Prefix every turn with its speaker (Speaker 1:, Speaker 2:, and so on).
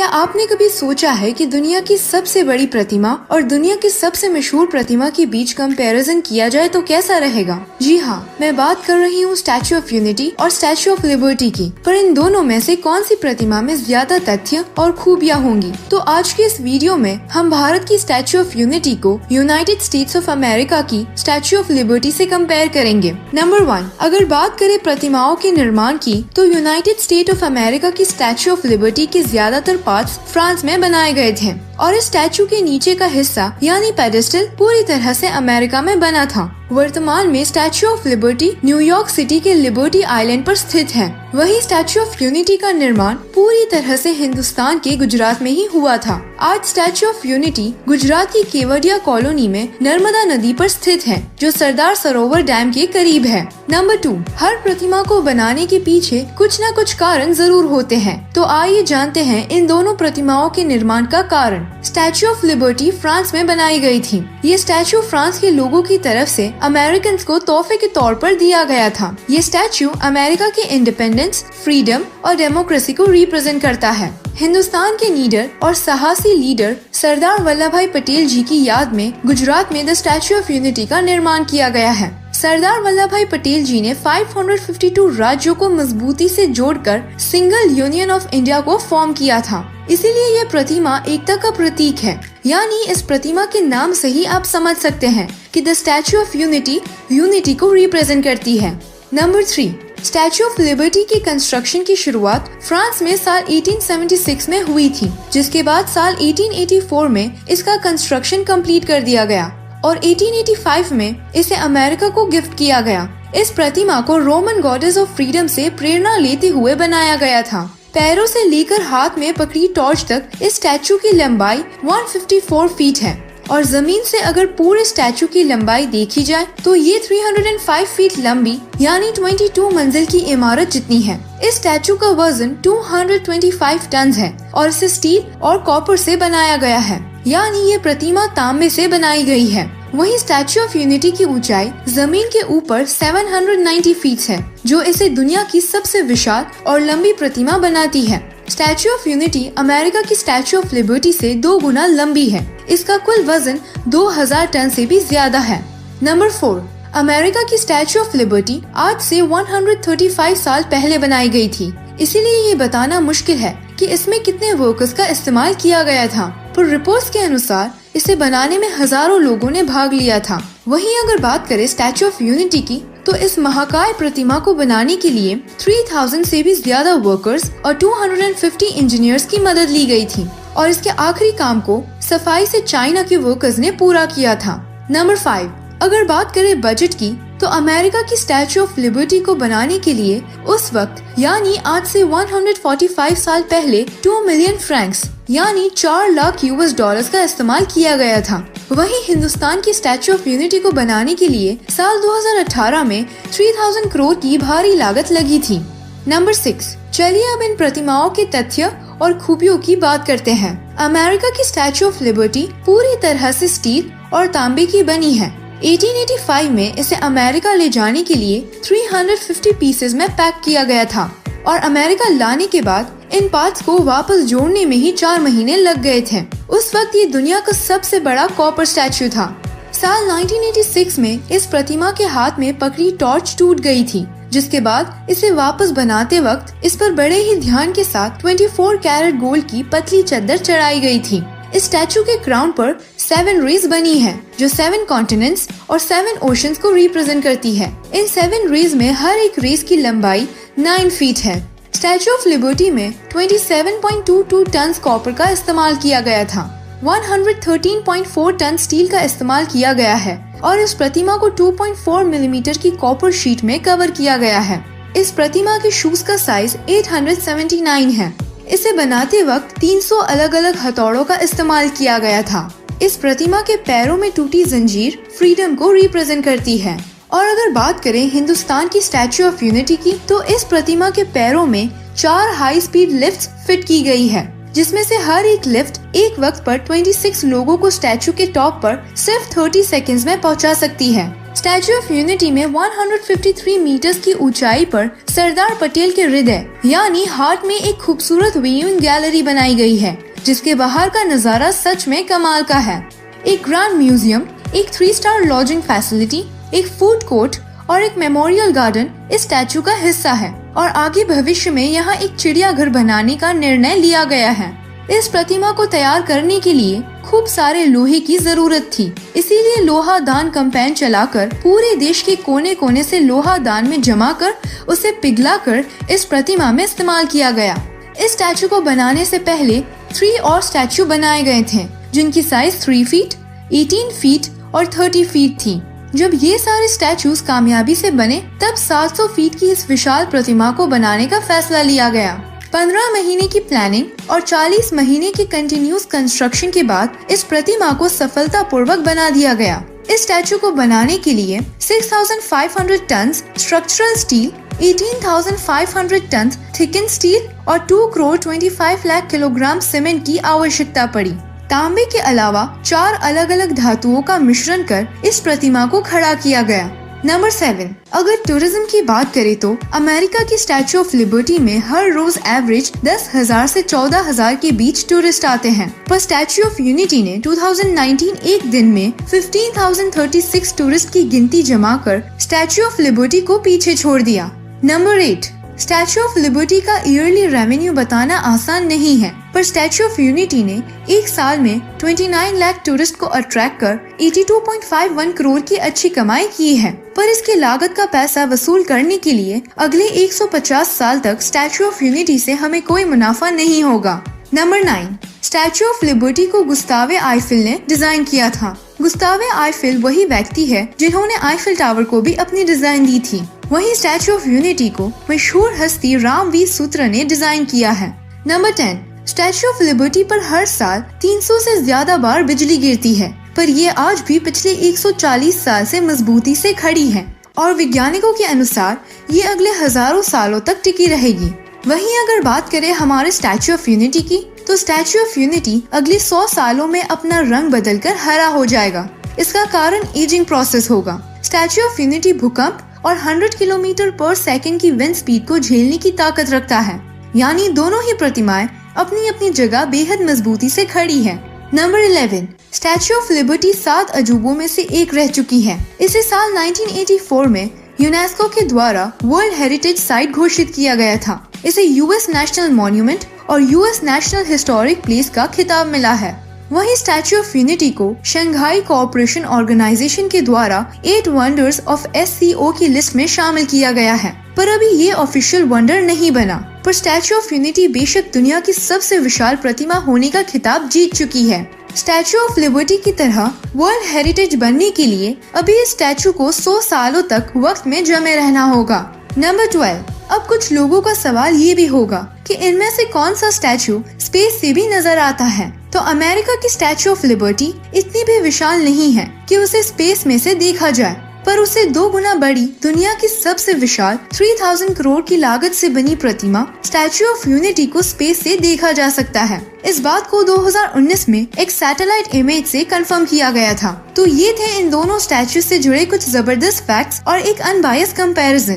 Speaker 1: क्या आपने कभी सोचा है कि दुनिया की सबसे बड़ी प्रतिमा और दुनिया की सबसे मशहूर प्रतिमा के बीच कंपैरिजन किया जाए तो कैसा रहेगा? जी हाँ, मैं बात कर रही हूँ स्टैच्यू ऑफ यूनिटी और स्टैच्यू ऑफ लिबर्टी की। पर इन दोनों में से कौन सी प्रतिमा में ज्यादा तथ्य और खूबियाँ होंगी? तो आज के इस वीडियो में हम भारत की स्टैच्यू ऑफ यूनिटी को यूनाइटेड स्टेट्स ऑफ अमेरिका की स्टैच्यू ऑफ लिबर्टी से कंपेयर करेंगे। नंबर 1, अगर बात करें प्रतिमाओं के निर्माण की, तो यूनाइटेड स्टेट ऑफ अमेरिका की स्टैच्यू ऑफ लिबर्टी के ज्यादातर पार्ट्स फ्रांस में बनाए गए थे और इस स्टैच्यू के नीचे का हिस्सा यानी पेडेस्टल पूरी तरह से अमेरिका में बना था। वर्तमान में statue of liberty New York city के लिबर्टी आइलैंड पर स्थित है। वहीं स्टैच्यू ऑफ यूनिटी का निर्माण पूरी तरह से हिंदुस्तान के गुजरात में ही हुआ था। आज स्टैच्यू ऑफ यूनिटी गुजरात की केवडिया कॉलोनी में नर्मदा नदी पर स्थित है, जो सरदार सरोवर डैम के करीब है। नंबर 2, हर प्रतिमा को बनाने के पीछे कुछ न कुछ कारण जरूर होते हैं। तो आइए जानते हैं इन दोनों प्रतिमाओं के निर्माण का कारण। स्टैच्यू ऑफ लिबर्टी फ्रांस में बनाई गई थी। ये स्टैच्यू फ्रांस के लोगों की तरफ से अमेरिकन को तोहफे के तौर पर दिया गया था। ये स्टैच्यू अमेरिका के इंडिपेंडेंस, फ्रीडम और डेमोक्रेसी को रिप्रेजेंट करता है। हिंदुस्तान के लीडर और साहसी लीडर सरदार वल्लभ भाई पटेल जी की याद में गुजरात में द स्टैच्यू ऑफ यूनिटी का निर्माण किया गया है। सरदार वल्लभ भाई पटेल जी ने 552 राज्यों को मजबूती से जोड़कर सिंगल यूनियन ऑफ इंडिया को फॉर्म किया था। इसीलिए यह प्रतिमा एकता का प्रतीक है। यानी इस प्रतिमा के नाम से ही आप समझ सकते हैं कि द स्टैच्यू ऑफ यूनिटी को रिप्रेजेंट करती है। नंबर 3, स्टैच्यू ऑफ लिबर्टी की कंस्ट्रक्शन की शुरुआत फ्रांस में साल 1876 में हुई थी, जिसके बाद साल 1884 में इसका कंस्ट्रक्शन कंप्लीट कर दिया गया और 1885 में इसे अमेरिका को गिफ्ट किया गया। इस प्रतिमा को रोमन गॉडेस ऑफ फ्रीडम से प्रेरणा लेते हुए बनाया गया था। पैरों से लेकर हाथ में पकड़ी टॉर्च तक इस स्टैच्यू की लंबाई 154 फीट है और जमीन से अगर पूरे स्टैच्यू की लंबाई देखी जाए तो ये 305 फीट लंबी यानी 22 मंजिल की इमारत जितनी है। इस स्टैच्यू का वजन 225 टन है और इसे स्टील और कॉपर से बनाया गया है, यानी ये प्रतिमा तांबे से बनाई गई है। वहीं स्टैच्यू ऑफ यूनिटी की ऊंचाई जमीन के ऊपर 790 फीट है, जो इसे दुनिया की सबसे विशाल और लंबी प्रतिमा बनाती है। स्टैच्यू ऑफ यूनिटी अमेरिका की स्टैच्यू ऑफ लिबर्टी से 2 गुना लंबी है। इसका कुल वजन 2000 टन से भी ज्यादा है। नंबर 4, अमेरिका की स्टैच्यू ऑफ लिबर्टी आज से 135 साल पहले बनाई गई थी। इसीलिए ये बताना मुश्किल है कि इसमें कितने वर्कर्स का इस्तेमाल किया गया था, पर रिपोर्ट्स के अनुसार इसे बनाने में हजारों लोगों ने भाग लिया था। वहीं अगर बात करें स्टैच्यू ऑफ यूनिटी की, तो इस महाकाय प्रतिमा को बनाने के लिए 3000 से भी ज्यादा वर्कर्स और 250 इंजीनियर्स की मदद ली गई थी और इसके आखिरी काम को सफाई से चाइना के वर्कर्स ने पूरा किया था। नंबर 5, अगर बात करें बजट की, तो अमेरिका की स्टैच्यू ऑफ लिबर्टी को बनाने के लिए उस वक्त यानी आज से 145 साल पहले 2 मिलियन फ्रैंक्स यानी 4 लाख US डॉलर्स का इस्तेमाल किया गया था। वहीं हिंदुस्तान की स्टैच्यू ऑफ यूनिटी को बनाने के लिए साल 2018 में 3000 करोड़ की भारी लागत लगी थी। नंबर 6, चलिए अब इन प्रतिमाओं के तथ्य और खूबियों की बात करते हैं। अमेरिका की स्टैच्यू ऑफ लिबर्टी पूरी तरह से स्टील और तांबे की बनी है। 1885 में इसे अमेरिका ले जाने के लिए 350 पीसेस में पैक किया गया था और अमेरिका लाने के बाद इन पार्ट्स को वापस जोड़ने में ही 4 महीने लग गए थे। उस वक्त ये दुनिया का सबसे बड़ा कॉपर स्टैच्यू था। साल 1986 में इस प्रतिमा के हाथ में पकड़ी टॉर्च टूट गई थी, जिसके बाद इसे वापस बनाते वक्त इस पर बड़े ही ध्यान के साथ 24 कैरेट गोल्ड की पतली चद्दर चढ़ाई गई थी। इस स्टैच्यू के क्राउन पर 7 रेज बनी है, जो 7 कॉन्टिनेंट्स और 7 ओशंस को रिप्रेजेंट करती है। इन 7 रेज में हर एक रेज की लंबाई 9 फीट है। स्टैच्यू ऑफ लिबर्टी में 27.22 टन कॉपर का इस्तेमाल किया गया था। 113.4 टन स्टील का इस्तेमाल किया गया है और इस प्रतिमा को 2.4 मिलीमीटर की कॉपर शीट में कवर किया गया है। इस प्रतिमा के शूज का साइज 879 है। इसे बनाते वक्त 300 अलग अलग हथौड़ों का इस्तेमाल किया गया था। इस प्रतिमा के पैरों में टूटी जंजीर फ्रीडम को रिप्रेजेंट करती है। और अगर बात करें हिंदुस्तान की स्टैच्यू ऑफ यूनिटी की, तो इस प्रतिमा के पैरों में 4 हाई स्पीड लिफ्ट फिट की गई है, जिसमें से हर एक लिफ्ट एक वक्त पर 26 लोगों को स्टैच्यू के टॉप पर सिर्फ 30 सेकंड्स में पहुंचा सकती है। स्टैचू ऑफ यूनिटी में 153 मीटर्स की ऊंचाई पर सरदार पटेल के हृदय यानी हार्ट में एक खूबसूरत व्यूइंग गैलरी बनाई गई है, जिसके बाहर का नजारा सच में कमाल का है। एक ग्रैंड म्यूजियम, एक 3 स्टार लॉजिंग फैसिलिटी, एक फूड कोर्ट और एक मेमोरियल गार्डन इस स्टैचू का हिस्सा है और आगे भविष्य में यहाँ एक चिड़ियाघर बनाने का निर्णय लिया गया है। इस प्रतिमा को तैयार करने के लिए खूब सारे लोहे की जरूरत थी, इसीलिए लोहा दान कैंपेन चलाकर पूरे देश के कोने कोने से लोहा दान में जमा कर उसे पिघलाकर इस प्रतिमा में इस्तेमाल किया गया। इस स्टैचू को बनाने से पहले 3 और स्टैचू बनाए गए थे, जिनकी साइज 3 फीट, 18 फीट और 30 फीट थी। जब ये सारे स्टैचूज कामयाबी से बने, तब 700 फीट की इस विशाल प्रतिमा को बनाने का फैसला लिया गया। 15 महीने की प्लानिंग और 40 महीने की कंटिन्यूस कंस्ट्रक्शन के बाद इस प्रतिमा को सफलतापूर्वक बना दिया गया। इस स्टैचू को बनाने के लिए 6,500 ton structural steel, 18,500 ton thicken steel और 2 करोड़ 25 लाख किलोग्राम सीमेंट की आवश्यकता पड़ी। तांबे के अलावा 4 अलग अलग धातुओं का मिश्रण कर इस प्रतिमा को खड़ा किया गया। नंबर 7, अगर टूरिज्म की बात करें तो अमेरिका की स्टैचू ऑफ लिबर्टी में हर रोज एवरेज 10,000 से 14,000 के बीच टूरिस्ट आते हैं, पर स्टैचू ऑफ यूनिटी ने 2019 एक दिन में 15,036 टूरिस्ट की गिनती जमा कर स्टैचू ऑफ लिबर्टी को पीछे छोड़ दिया। नंबर 8, स्टैचू ऑफ लिबर्टी का ईयरली रेवेन्यू बताना आसान नहीं है, पर स्टैचू ऑफ यूनिटी ने एक साल में 29 लाख टूरिस्ट को अट्रैक्ट कर 82.51 करोड़ की अच्छी कमाई की है। पर इसकी लागत का पैसा वसूल करने के लिए अगले 150 साल तक स्टैचू ऑफ यूनिटी से हमें कोई मुनाफा नहीं होगा। नंबर 9, स्टैचू ऑफ लिबर्टी को गुस्तावे आईफिल ने डिजाइन किया था। गुस्तावे आईफिल वही व्यक्ति है जिन्होंने आईफिल टावर को भी अपनी डिजाइन दी थी। वहीं स्टैचू ऑफ यूनिटी को मशहूर हस्ती रामवीर सूत्र ने डिजाइन किया है। नंबर 10, स्टैचू ऑफ लिबर्टी पर हर साल 300 से ज्यादा बार बिजली गिरती है, पर ये आज भी पिछले 140 साल से मजबूती से खड़ी है और वैज्ञानिकों के अनुसार ये अगले हजारों सालों तक टिकी रहेगी। वहीं अगर बात करें हमारे स्टैचू ऑफ यूनिटी की, तो स्टैचू ऑफ यूनिटी अगले 100 सालों में अपना रंग बदलकर हरा हो जाएगा। इसका कारण एजिंग प्रोसेस होगा। स्टैचू ऑफ यूनिटी भूकंप और 100 किलोमीटर पर सेकंड की विंड स्पीड को झेलने की ताकत रखता है, यानी दोनों ही प्रतिमाएं अपनी अपनी जगह बेहद मजबूती से खड़ी है। नंबर 11, स्टैचू ऑफ लिबर्टी 7 अजूबों में से एक रह चुकी है। इसे साल 1984 में यूनेस्को के द्वारा वर्ल्ड हेरिटेज साइट घोषित किया गया था। इसे यूएस नेशनल मॉन्यूमेंट और यूएस नेशनल हिस्टोरिक प्लेस का खिताब मिला है। वहीं स्टैचू ऑफ यूनिटी को शंघाई कोऑपरेशन ऑर्गेनाइजेशन के द्वारा 8 वंडर्स ऑफ SCO की लिस्ट में शामिल किया गया है, पर अभी ये ऑफिशियल वंडर नहीं बना। पर स्टैचू ऑफ यूनिटी बेशक दुनिया की सबसे विशाल प्रतिमा होने का खिताब जीत चुकी है। स्टैचू ऑफ लिबर्टी की तरह वर्ल्ड हेरिटेज बनने के लिए अभी इस स्टैचू को 100 सालों तक वक्त में जमे रहना होगा। नंबर 12, अब कुछ लोगों का सवाल ये भी होगा कि इनमें से कौन सा स्टैचू स्पेस से भी नजर आता है। तो अमेरिका की स्टैचू ऑफ लिबर्टी इतनी भी विशाल नहीं है कि उसे स्पेस में से देखा जाए, पर उसे 2 गुना बड़ी दुनिया की सबसे विशाल 3000 करोड़ की लागत से बनी प्रतिमा स्टैचू ऑफ यूनिटी को स्पेस से देखा जा सकता है। इस बात को 2019 में एक सैटेलाइट इमेज से कंफर्म किया गया था। तो ये थे इन दोनों स्टैचू से जुड़े कुछ जबरदस्त फैक्ट्स और एक अनबायस्ड कंपैरिजन।